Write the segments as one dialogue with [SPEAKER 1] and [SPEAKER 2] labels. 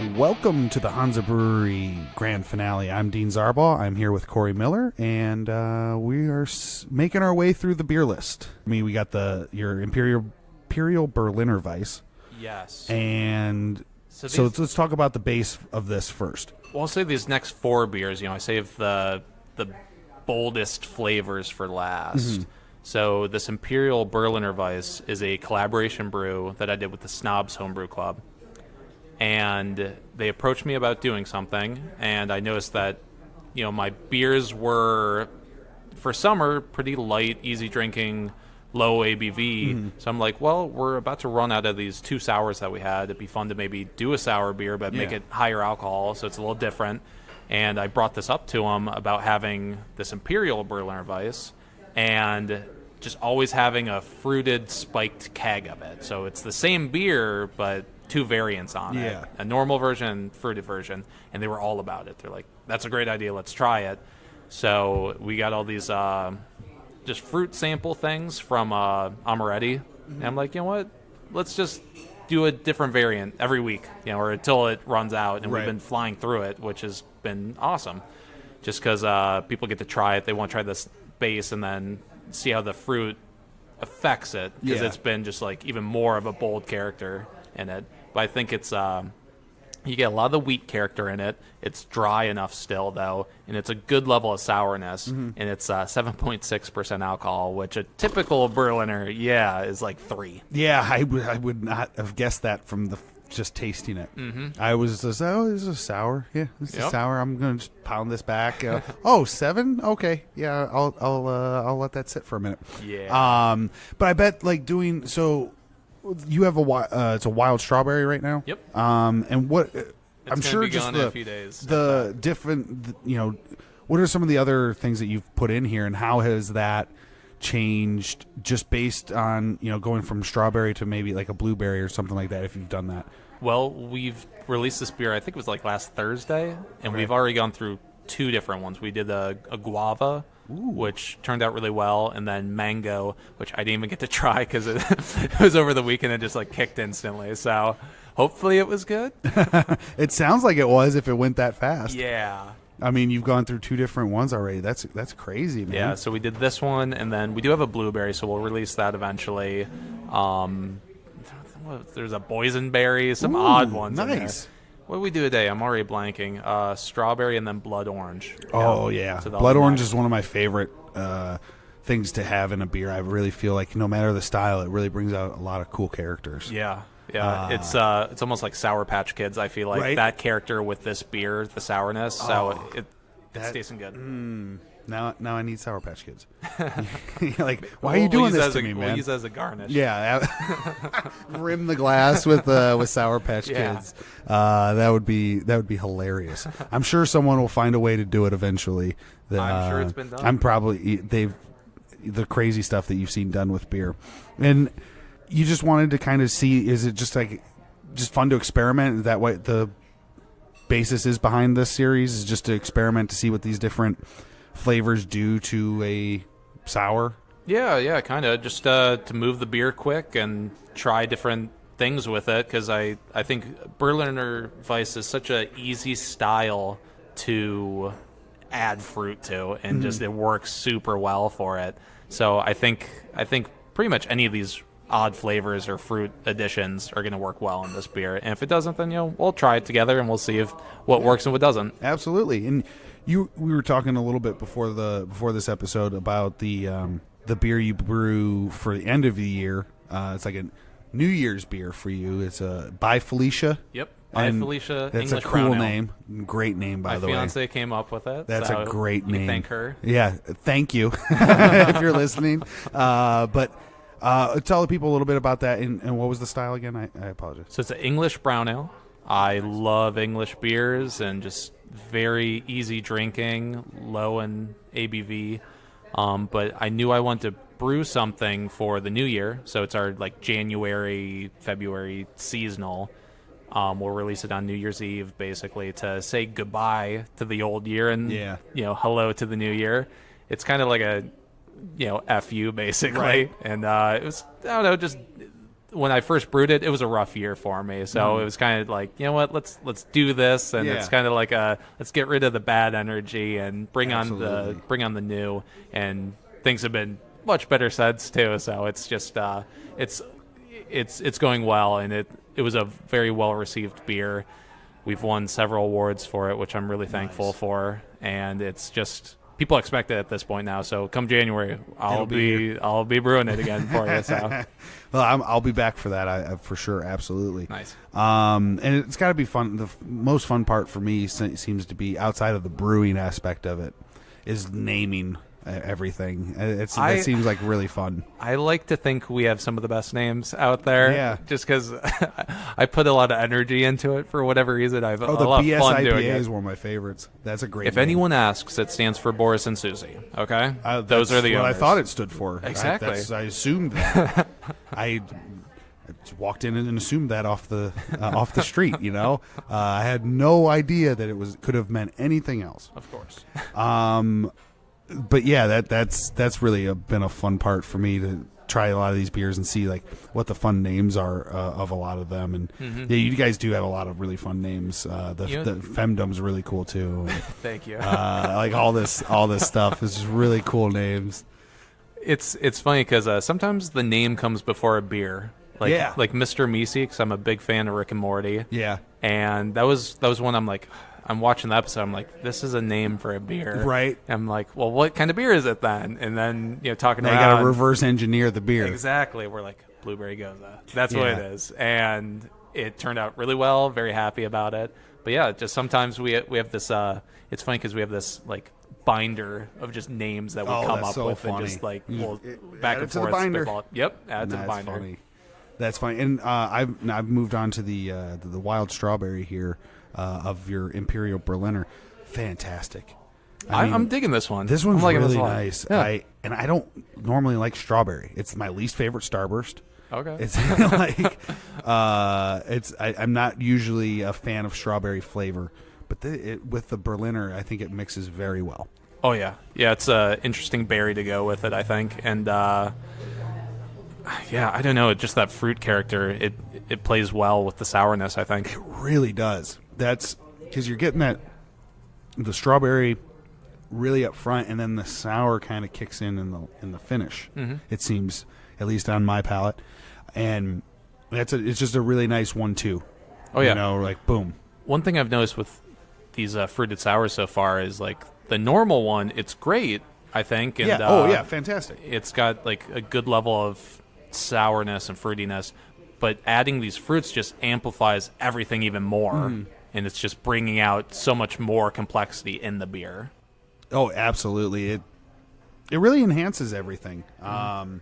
[SPEAKER 1] Welcome to the Hansa Brewery Grand Finale. I'm Dean Zarbaugh. I'm here with Corey Miller, and we are making our way through the beer list. We got your Imperial Berliner Weisse.
[SPEAKER 2] Yes.
[SPEAKER 1] And so let's talk about the base of this first.
[SPEAKER 2] Well, I'll say these next four beers, I save the boldest flavors for last.
[SPEAKER 1] Mm-hmm.
[SPEAKER 2] So this Imperial Berliner Weisse is a collaboration brew that I did with the Snobs Homebrew Club. And they approached me about doing something, and I noticed that, my beers were, for summer, pretty light, easy drinking, low ABV. Mm-hmm. So I'm like, well, we're about to run out of these two sours that we had. It'd be fun to maybe do a sour beer, but make it higher alcohol, so it's a little different. And I brought this up to them about having this Imperial Berliner Weisse, and just always having a fruited, spiked keg of it. So it's the same beer, but two variants on it, a normal version, fruited version, and they were all about it. They're like, that's a great idea, let's try it. So we got all these just fruit sample things from Amaretti, and I'm like, you know what, let's just do a different variant every week, or until it runs out, and we've been flying through it, which has been awesome, just because people get to try it. They want to try this base and then see how the fruit affects it, because it's been just like even more of a bold character in it. But I think it's you get a lot of the wheat character in it. It's dry enough still, though, and it's a good level of sourness, and it's 7.6% alcohol, which a typical Berliner, is like 3.
[SPEAKER 1] Yeah, I would not have guessed that from just tasting it. Mm-hmm. I was just, this is a sour. Yeah, this is sour. I'm going to just pound this back. 7? Okay. Yeah, I'll let that sit for a minute.
[SPEAKER 2] Yeah.
[SPEAKER 1] But I bet doing so. You have it's a wild strawberry right now.
[SPEAKER 2] Yep.
[SPEAKER 1] And what
[SPEAKER 2] I'm
[SPEAKER 1] sure
[SPEAKER 2] just in a few days.
[SPEAKER 1] The different, what are some of the other things that you've put in here, and how has that changed just based on going from strawberry to maybe like a blueberry or something like that, if you've done that?
[SPEAKER 2] Well, we've released this beer, I think it was like last Thursday, and we've already gone through 2 different ones. We did a guava, which turned out really well, and then mango, which I didn't even get to try because it was over the weekend and just kicked instantly. So hopefully it was good.
[SPEAKER 1] It sounds like it was, if it went that fast.
[SPEAKER 2] Yeah.
[SPEAKER 1] I mean, you've gone through 2 different ones already. That's crazy, man.
[SPEAKER 2] Yeah, so we did this one, and then we do have a blueberry, so we'll release that eventually. There's a boysenberry, some odd ones.
[SPEAKER 1] Nice.
[SPEAKER 2] What do we do today? I'm already blanking. Strawberry and then blood orange.
[SPEAKER 1] Oh, yeah. So blood orange is one of my favorite things to have in a beer. I really feel like no matter the style, it really brings out a lot of cool characters.
[SPEAKER 2] Yeah. It's almost like Sour Patch Kids. I feel like that character with this beer, the sourness. So it's tasting good.
[SPEAKER 1] Now I need Sour Patch Kids. Why are you doing this to me, man?
[SPEAKER 2] We'll use it as a garnish.
[SPEAKER 1] Yeah, rim the glass with Sour Patch Kids. That would be hilarious. I'm sure someone will find a way to do it eventually.
[SPEAKER 2] I'm sure it's been done.
[SPEAKER 1] I'm probably the crazy stuff that you've seen done with beer, and you just wanted to kind of see. Is it just fun to experiment? Is that what the basis is behind this series? Is just to experiment to see what these different flavors do to a sour?
[SPEAKER 2] Yeah, kind of. Just to move the beer quick and try different things with it, because I think Berliner Weisse is such a easy style to add fruit to, and just it works super well for it. So I think pretty much any of these odd flavors or fruit additions are going to work well in this beer. And if it doesn't, then we'll try it together and we'll see what works and what doesn't.
[SPEAKER 1] Absolutely. And we were talking a little bit before this episode about the beer you brew for the end of the year. It's like a New Year's beer for you. It's by Felicia.
[SPEAKER 2] Yep. By Felicia.
[SPEAKER 1] That's
[SPEAKER 2] English
[SPEAKER 1] a cool
[SPEAKER 2] brown
[SPEAKER 1] name. Great name, by the way.
[SPEAKER 2] My fiance came up with it.
[SPEAKER 1] That's a great name.
[SPEAKER 2] Thank her.
[SPEAKER 1] Yeah, thank you if you're listening. But tell the people a little bit about that, and what was the style again? I apologize.
[SPEAKER 2] So it's an English brown ale. I love English beers and just very easy drinking, low in ABV. But I knew I wanted to brew something for the new year, so it's our January, February seasonal. We'll release it on New Year's Eve, basically, to say goodbye to the old year and hello to the new year. It's kind of like a F you, basically. Right. And it was, I don't know, just when I first brewed it, it was a rough year for me. So it was kind of like, you know what, let's do this, and it's kind of like let's get rid of the bad energy and bring on the new. And things have been much better since too. So it's just it's going well, and it was a very well received beer. We've won several awards for it, which I'm really thankful for, and it's just. People expect it at this point now, so come January, I'll be brewing it again for you. So,
[SPEAKER 1] well, I'll be back for that, I for sure, absolutely.
[SPEAKER 2] Nice.
[SPEAKER 1] And it's got to be fun. The most fun part for me seems to be outside of the brewing aspect of it, is naming everything. It seems like really fun.
[SPEAKER 2] I like to think we have some of the best names out there.
[SPEAKER 1] Yeah.
[SPEAKER 2] Just because I put a lot of energy into it for whatever reason. I've a
[SPEAKER 1] the
[SPEAKER 2] lot
[SPEAKER 1] BS
[SPEAKER 2] of fun
[SPEAKER 1] IPA
[SPEAKER 2] doing it.
[SPEAKER 1] is one of my favorites. That's a great.
[SPEAKER 2] If
[SPEAKER 1] name.
[SPEAKER 2] anyone asks, it stands for Boris and Susie. Okay, those are the
[SPEAKER 1] what
[SPEAKER 2] owners.
[SPEAKER 1] I thought it stood for.
[SPEAKER 2] Exactly.
[SPEAKER 1] I assumed that. I just walked in and assumed that off the street. You know, I had no idea that could have meant anything else.
[SPEAKER 2] Of course.
[SPEAKER 1] But yeah, that's really been a fun part for me to try a lot of these beers and see like what the fun names are of a lot of them. And yeah, you guys do have a lot of really fun names. The Femdom's really cool too.
[SPEAKER 2] Thank you.
[SPEAKER 1] Like all this stuff is just really cool names.
[SPEAKER 2] It's funny because sometimes the name comes before a beer. Like Mr. Meesey, because I'm a big fan of Rick and Morty.
[SPEAKER 1] Yeah,
[SPEAKER 2] and that was one I'm watching the episode. I'm like, this is a name for a beer,
[SPEAKER 1] right?
[SPEAKER 2] I'm like, well, what kind of beer is it then? And then talking
[SPEAKER 1] around, got to reverse engineer the beer.
[SPEAKER 2] Exactly. We're like blueberry goza. That's what it is, and it turned out really well. Very happy about it. But yeah, just sometimes we have this. It's funny because we have this like binder of just names that we come up with,
[SPEAKER 1] funny.
[SPEAKER 2] And just like back and forth. Yep, add to the binder.
[SPEAKER 1] Funny. That's funny. And I've moved on to the wild strawberry here. Of your Imperial Berliner, fantastic.
[SPEAKER 2] I'm digging this one.
[SPEAKER 1] This one's really nice.
[SPEAKER 2] Yeah.
[SPEAKER 1] I don't normally like strawberry. It's my least favorite Starburst.
[SPEAKER 2] Okay.
[SPEAKER 1] It's like I'm not usually a fan of strawberry flavor, but with the Berliner, I think it mixes very well.
[SPEAKER 2] Oh yeah, it's an interesting berry to go with it, I think, and I don't know, just that fruit character. It plays well with the sourness, I think.
[SPEAKER 1] It really does. That's because you're getting the strawberry really up front, and then the sour kind of kicks in the finish. Mm-hmm. It seems, at least on my palate, and it's just a really nice 1-2.
[SPEAKER 2] Oh yeah,
[SPEAKER 1] like boom.
[SPEAKER 2] One thing I've noticed with these fruited sours so far is like the normal one. It's great, I think. And,
[SPEAKER 1] fantastic.
[SPEAKER 2] It's got like a good level of sourness and fruitiness, but adding these fruits just amplifies everything even more. And it's just bringing out so much more complexity in the beer.
[SPEAKER 1] Oh, absolutely. It really enhances everything. I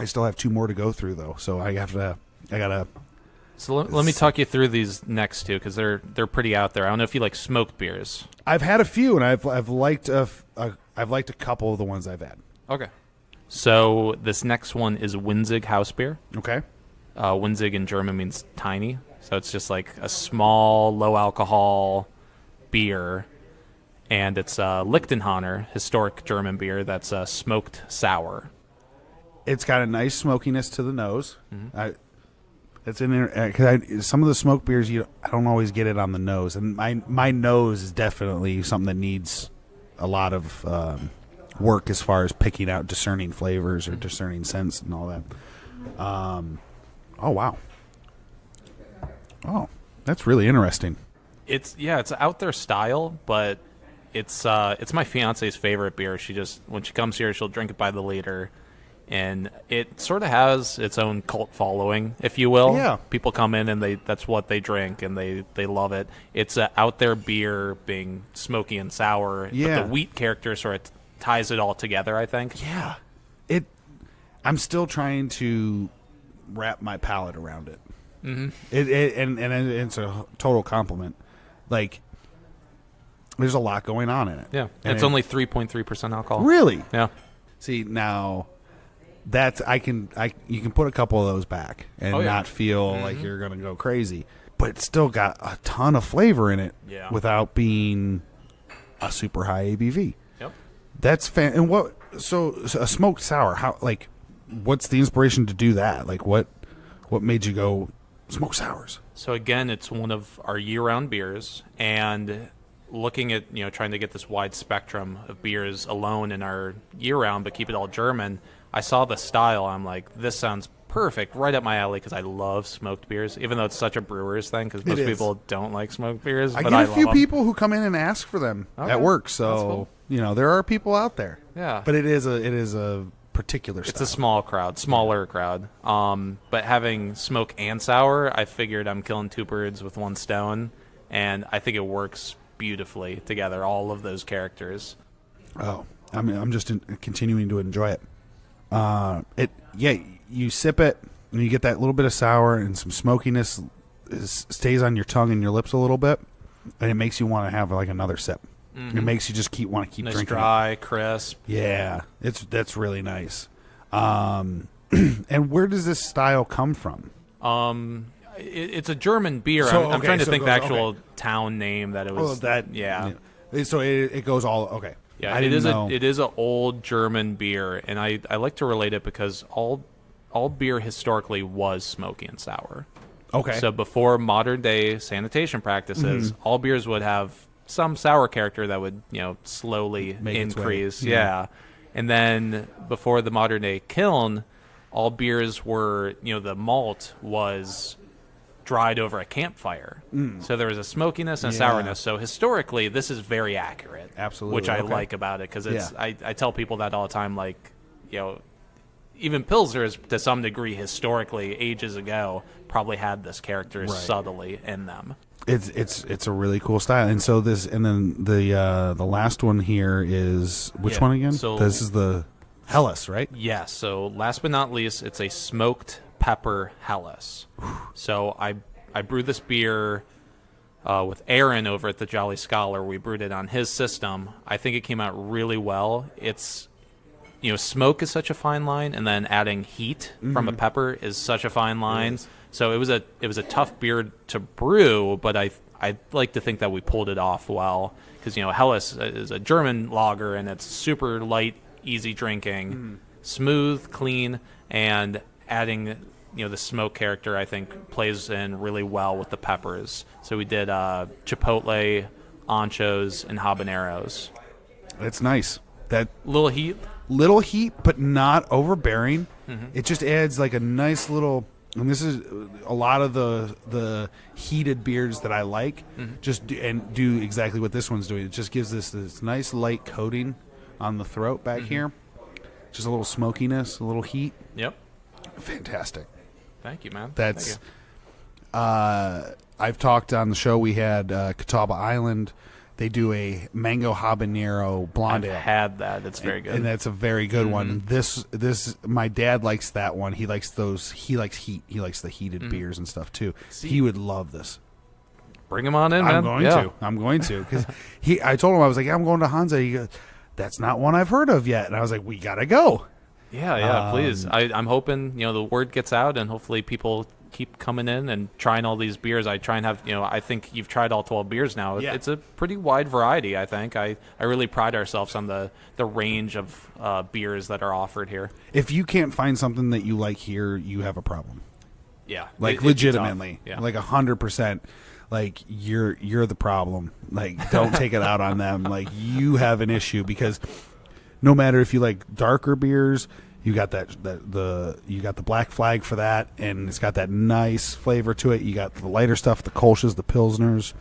[SPEAKER 1] still have 2 more to go through though, so I gotta.
[SPEAKER 2] So let me talk you through these next 2 because they're pretty out there. I don't know if you like smoked beers.
[SPEAKER 1] I've had a few, and I've liked I've liked a couple of the ones I've had.
[SPEAKER 2] Okay. So this next one is Winzig house beer.
[SPEAKER 1] Okay.
[SPEAKER 2] Winzig in German means tiny. So it's just like a small, low-alcohol beer. And it's Lichtenhainer, historic German beer that's smoked sour.
[SPEAKER 1] It's got a nice smokiness to the nose. Mm-hmm. It's in there because some of the smoked beers I don't always get it on the nose, and my nose is definitely something that needs a lot of work as far as picking out discerning flavors or discerning scents and all that. Oh wow! Oh, that's really interesting.
[SPEAKER 2] It's out there style, but it's my fiance's favorite beer. When she comes here, she'll drink it by the liter. And it sort of has its own cult following, if you will.
[SPEAKER 1] Yeah.
[SPEAKER 2] People come in and that's what they drink, and they love it. It's an out there beer being smoky and sour.
[SPEAKER 1] Yeah.
[SPEAKER 2] But the wheat character sort of ties it all together, I think.
[SPEAKER 1] Yeah. I'm still trying to wrap my palate around it. Mm-hmm. And it's a total compliment. Like, there's a lot going on in it.
[SPEAKER 2] Yeah. And it's only 3.3% alcohol.
[SPEAKER 1] Really?
[SPEAKER 2] Yeah.
[SPEAKER 1] See, now... you can put a couple of those back and not feel like you're going to go crazy, but it's still got a ton of flavor in it without being a super high ABV.
[SPEAKER 2] Yep.
[SPEAKER 1] That's and so a smoked sour, how, like, what's the inspiration to do that? Like, what made you go smoke sours?
[SPEAKER 2] So again, it's one of our year-round beers, and looking at trying to get this wide spectrum of beers alone in our year-round, but keep it all German. I saw the style. I'm like, this sounds perfect, right up my alley, because I love smoked beers, even though it's such a brewer's thing, because most people don't like smoked beers.
[SPEAKER 1] I
[SPEAKER 2] but
[SPEAKER 1] get a
[SPEAKER 2] love
[SPEAKER 1] few
[SPEAKER 2] them.
[SPEAKER 1] people who come in and ask for them at work, so
[SPEAKER 2] cool.
[SPEAKER 1] there are people out there.
[SPEAKER 2] Yeah,
[SPEAKER 1] but it is a particular style.
[SPEAKER 2] It's a smaller crowd. But having smoke and sour, I figured I'm killing two birds with one stone, and I think it works beautifully together. All of those characters.
[SPEAKER 1] Oh, I'm just continuing to enjoy it. You sip it and you get that little bit of sour and some smokiness stays on your tongue and your lips a little bit, and it makes you want to have like another sip. It makes you just want to keep
[SPEAKER 2] nice,
[SPEAKER 1] drinking.
[SPEAKER 2] Dry, crisp.
[SPEAKER 1] Yeah, that's really nice. And where does this style come from?
[SPEAKER 2] It's a German beer.
[SPEAKER 1] So,
[SPEAKER 2] I'm trying to think
[SPEAKER 1] it
[SPEAKER 2] the
[SPEAKER 1] goes-
[SPEAKER 2] actual town name that it was. Yeah.
[SPEAKER 1] So it goes all okay.
[SPEAKER 2] Yeah, it is an old German beer, and I like to relate it because all beer historically was smoky and sour.
[SPEAKER 1] Okay.
[SPEAKER 2] So before modern day sanitation practices, all beers would have some sour character that would slowly
[SPEAKER 1] Make its way.
[SPEAKER 2] increase.
[SPEAKER 1] Yeah.
[SPEAKER 2] Yeah. And then before the modern day kiln, all beers were the malt was dried over a campfire. So there was a smokiness and a sourness. So historically, this is very accurate.
[SPEAKER 1] Absolutely.
[SPEAKER 2] Which I
[SPEAKER 1] Okay.
[SPEAKER 2] like about it, because it's I tell people that all the time, like, even Pilsners, to some degree, historically, ages ago, probably had this character subtly in them.
[SPEAKER 1] It's a really cool style. And so then the last one here is which one again?
[SPEAKER 2] So
[SPEAKER 1] this is the Helles, right?
[SPEAKER 2] Yes. So last but not least, it's a smoked pepper Helles. So I brewed this beer with Aaron over at the Jolly Scholar. We brewed it on his system. I think it came out really well. It's smoke is such a fine line, and then adding heat from a pepper is such a fine line. So it was a tough beer to brew, but I like to think that we pulled it off well, because Helles is a German lager, and it's super light, easy drinking, smooth, clean, and adding the smoke character, I think, plays in really well with the peppers. So we did chipotle, anchos, and habaneros.
[SPEAKER 1] It's nice. That
[SPEAKER 2] Little heat,
[SPEAKER 1] but not overbearing. It just adds like a nice little. And this is a lot of the heated beers that I like. Do exactly what this one's doing. It just gives this nice light coating on the throat back here. Just a little smokiness, a little heat.
[SPEAKER 2] Yep.
[SPEAKER 1] Fantastic.
[SPEAKER 2] Thank you, man.
[SPEAKER 1] That's. I've talked on the show. We had Catawba Island. They do a mango habanero blonde ale.
[SPEAKER 2] I've had that. It's very good.
[SPEAKER 1] And that's a very good one. This my dad likes that one. He likes those. He likes heat. He likes the heated beers and stuff too. He would love this.
[SPEAKER 2] Bring him on in, man.
[SPEAKER 1] I'm going to because I told him, I was like, I'm going to Hansa. He goes, that's not one I've heard of yet. And I was like, we gotta go.
[SPEAKER 2] Yeah, please. I'm hoping the word gets out, and hopefully people keep coming in and trying all these beers. I try and have I think you've tried all 12 beers now.
[SPEAKER 1] Yeah.
[SPEAKER 2] It's a pretty wide variety. I think I really pride ourselves on the range of beers that are offered here.
[SPEAKER 1] If you can't find something that you like here, you have a problem.
[SPEAKER 2] Yeah,
[SPEAKER 1] Like
[SPEAKER 2] it'd be
[SPEAKER 1] legitimately,
[SPEAKER 2] tough. Yeah.
[SPEAKER 1] like 100%. Like you're the problem. Like don't take it out on them. Like you have an issue, because no matter if you like darker beers, you got you got the Black Flag for that, and it's got that nice flavor to it. You got the lighter stuff, the Kolsch's, the Pilsners.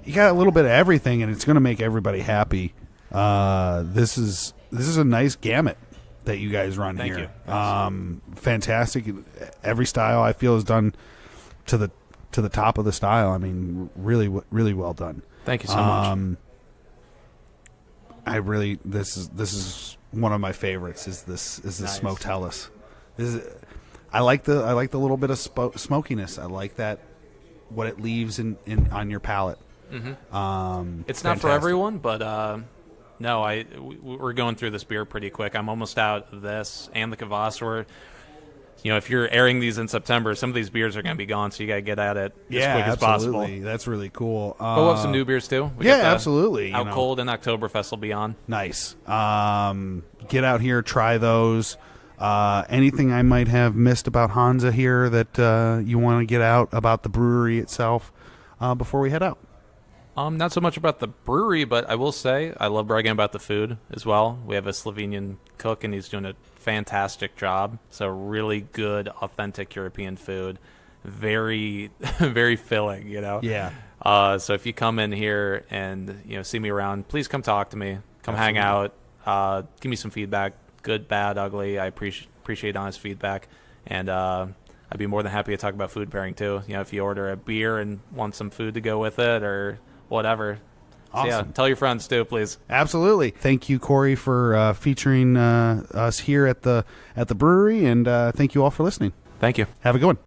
[SPEAKER 1] You got a little bit of everything, and it's going to make everybody happy. This is a nice gamut that you guys run
[SPEAKER 2] Thank
[SPEAKER 1] here.
[SPEAKER 2] you.
[SPEAKER 1] Fantastic. Every style I feel is done to the top of the style. I mean, really, really well done.
[SPEAKER 2] Thank you so much.
[SPEAKER 1] This is one of my favorites. Is this
[SPEAKER 2] Nice.
[SPEAKER 1] smoked Helles? I like the little bit of smokiness. I like that, what it leaves in on your palate.
[SPEAKER 2] It's not for everyone, but no, we're going through this beer pretty quick. I'm almost out of this and the Kvass. If you're airing these in September, some of these beers are going to be gone, so you got to get at it as quick as possible.
[SPEAKER 1] That's really cool.
[SPEAKER 2] But we'll have some new beers too. We
[SPEAKER 1] Yeah,
[SPEAKER 2] got the
[SPEAKER 1] absolutely.
[SPEAKER 2] Out Cold and Oktoberfest will be on.
[SPEAKER 1] Nice. Get out here, try those. Anything I might have missed about Hansa here that you want to get out about the brewery itself before we head out?
[SPEAKER 2] Not so much about the brewery, but I will say I love bragging about the food as well. We have a Slovenian cook, and he's doing a fantastic job. So really good, authentic European food. Very, very filling,
[SPEAKER 1] Yeah.
[SPEAKER 2] So if you come in here and see me around, please come talk to me. Come
[SPEAKER 1] Absolutely.
[SPEAKER 2] hang out. Give me some feedback, good, bad, ugly. I appreciate honest feedback, and I'd be more than happy to talk about food pairing too. If you order a beer and want some food to go with it or whatever.
[SPEAKER 1] Awesome.
[SPEAKER 2] So yeah, tell your friends too, please.
[SPEAKER 1] Absolutely. Thank you, Corey, for featuring us here at the brewery, and thank you all for listening.
[SPEAKER 2] Thank you.
[SPEAKER 1] Have a good one.